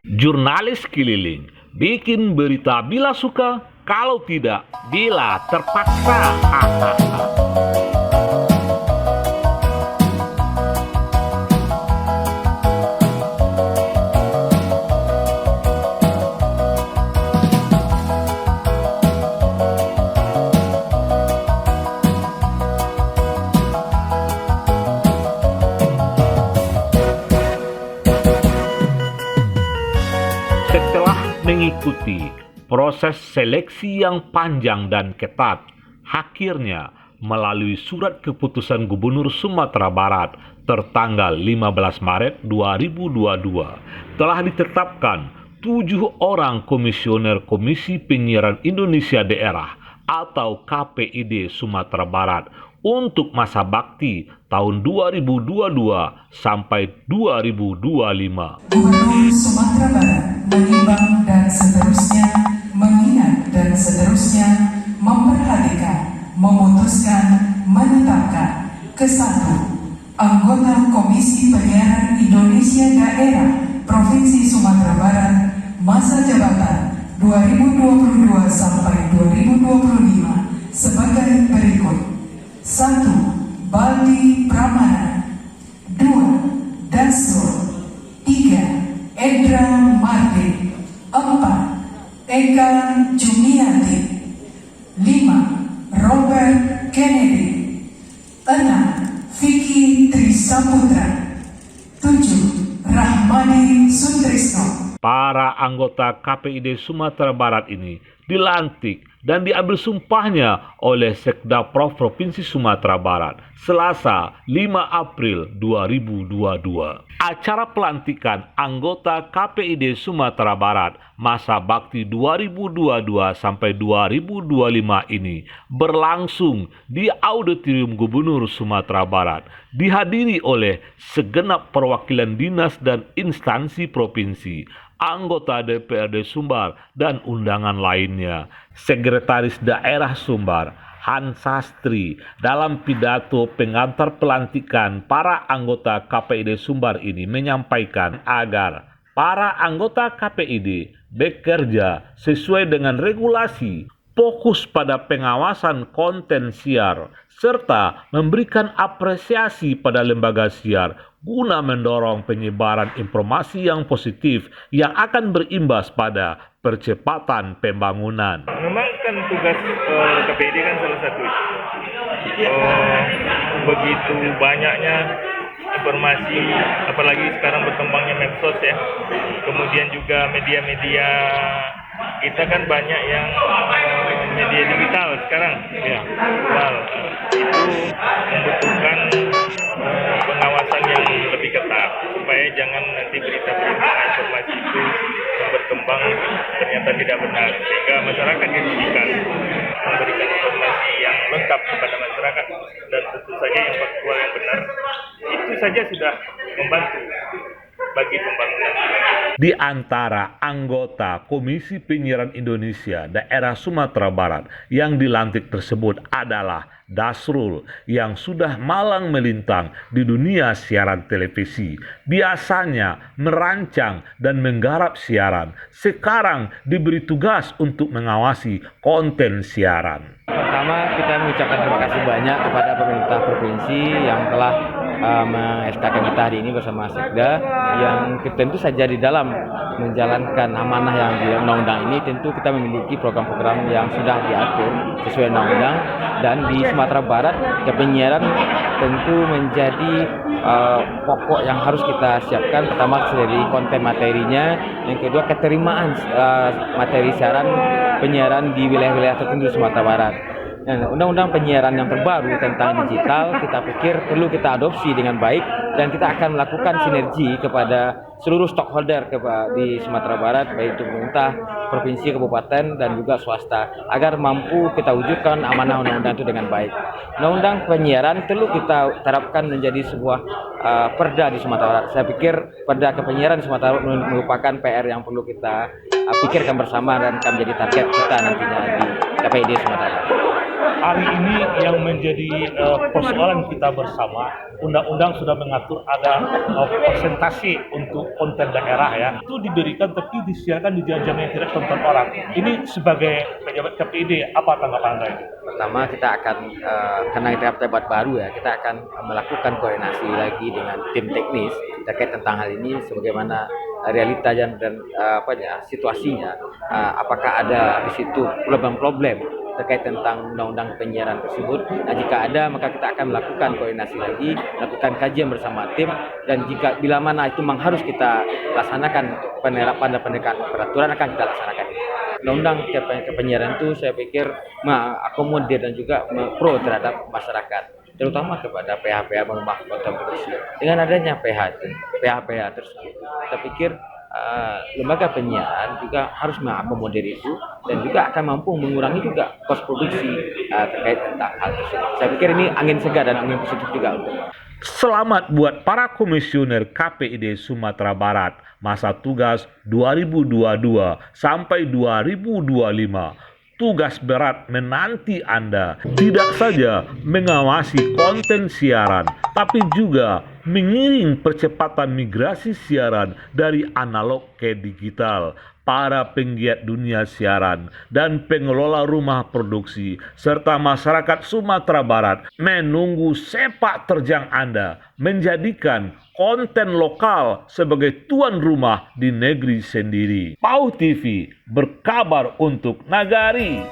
Jurnalis keliling bikin berita bila suka, kalau tidak bila terpaksa. Setelah mengikuti proses seleksi yang panjang dan ketat, akhirnya melalui surat keputusan Gubernur Sumatera Barat tertanggal 15 Maret 2022 telah ditetapkan 7 orang komisioner Komisi Penyiaran Indonesia Daerah atau KPID Sumatera Barat untuk masa bakti tahun 2022 sampai 2025. Gubernur Sumatera Barat menimbang dan seterusnya, mengingat dan seterusnya, memperhatikan, memutuskan, menetapkan ke-1. Anggota Komisi Penyiaran Indonesia Daerah Provinsi Sumatera Barat masa jabatan 2022 sampai 2025 sebagai berikut. 1. Baldi Pramana. 2. Dasrul. 3. Endra Mardi. 4. Eka Jumiati. 5. Robert Kennedy. 6. Vicky Trisaputra. 7. Rahmadi Sutrisno. Para anggota KPID Sumatera Barat ini dilantik dan diambil sumpahnya oleh Sekda Prof Provinsi Sumatera Barat Selasa 5 April 2022. Acara pelantikan anggota KPID Sumatera Barat masa bakti 2022 sampai 2025 ini berlangsung di Auditorium Gubernur Sumatera Barat, dihadiri oleh segenap perwakilan dinas dan instansi provinsi, anggota DPRD Sumbar, dan undangan lainnya. Sekretaris Daerah Sumbar, Hans Sastri, dalam pidato pengantar pelantikan para anggota KPID Sumbar ini menyampaikan agar para anggota KPID bekerja sesuai dengan regulasi, fokus pada pengawasan konten siar, serta memberikan apresiasi pada lembaga siar guna mendorong penyebaran informasi yang positif yang akan berimbas pada percepatan pembangunan. Memang kan tugas KPID kan salah satu begitu banyaknya informasi, apalagi sekarang berkembangnya medsos ya, kemudian juga media-media kita kan banyak yang media digital sekarang ya. Itu membutuhkan pengawasan yang lebih ketat supaya jangan nanti berita-berita informasi itu yang berkembang ternyata tidak benar, sehingga masyarakat dirugikan. Memberikan informasi yang lengkap kepada masyarakat dan tentu saja yang faktual yang benar, itu saja sudah membantu bagi pembangunan. Di antara anggota Komisi Penyiaran Indonesia Daerah Sumatera Barat yang dilantik tersebut adalah Dasrul yang sudah malang melintang di dunia siaran televisi. Biasanya merancang dan menggarap siaran, sekarang diberi tugas untuk mengawasi konten siaran. Pertama, kita mengucapkan terima kasih banyak kepada pemerintah provinsi yang telah me-SK-kan kita hari ini bersama Sekda, yang tentu saja di dalam menjalankan amanah yang di undang-undang ini tentu kita memiliki program-program yang sudah diatur sesuai undang-undang, dan di Sumatera Barat penyiaran tentu menjadi pokok yang harus kita siapkan. Pertama dari konten materinya, yang kedua keterimaan materi siaran penyiaran di wilayah-wilayah tertentu Sumatera Barat. Nah, undang-undang penyiaran yang terbaru tentang digital kita pikir perlu kita adopsi dengan baik, dan kita akan melakukan sinergi kepada seluruh stakeholder di Sumatera Barat, baik itu pemerintah, provinsi, kabupaten, dan juga swasta, agar mampu kita wujudkan amanah undang-undang itu dengan baik. Undang-undang penyiaran perlu kita terapkan menjadi sebuah perda di Sumatera Barat. Saya pikir perda kepenyiaran di Sumatera Barat merupakan PR yang perlu kita pikirkan bersama dan akan menjadi target kita nantinya di KPID Sumatera Barat. Hari ini yang menjadi persoalan kita bersama, undang-undang sudah mengatur ada persentase untuk konten daerah ya, itu diberikan tapi disiarkan di jam-jam yang tidak tonton orang. Ini sebagai pejabat KPID, apa tanggapan Anda ini? Pertama kita akan karena kita pejabat baru ya, kita akan melakukan koordinasi lagi dengan tim teknis terkait tentang hal ini, sebagaimana realita dan situasinya, apakah ada di situ problem-problem terkait tentang undang-undang penyiaran tersebut. Nah, jika ada maka kita akan melakukan koordinasi lagi, melakukan kajian bersama tim, dan jika bila mana itu memang harus kita laksanakan penerapan dan penegakan peraturan akan kita laksanakan itu. Undang-undang penyiaran itu saya pikir mengakomodir dan juga pro terhadap masyarakat, terutama kepada PH-PH rumah konten produksi. Dengan adanya PH-PH tersebut, kita pikir lembaga penyiaran juga harus mengakomodir itu dan juga akan mampu mengurangi juga kos produksi terkait tentang hal tersebut. Saya pikir ini angin segar dan angin positif juga untuk. Selamat buat para komisioner KPID Sumatera Barat masa tugas 2022 sampai 2025. Tugas berat menanti Anda, tidak saja mengawasi konten siaran, tapi juga mengiring percepatan migrasi siaran dari analog ke digital. Para penggiat dunia siaran dan pengelola rumah produksi serta masyarakat Sumatera Barat menunggu sepak terjang Anda menjadikan konten lokal sebagai tuan rumah di negeri sendiri. PAU TV berkabar untuk Nagari.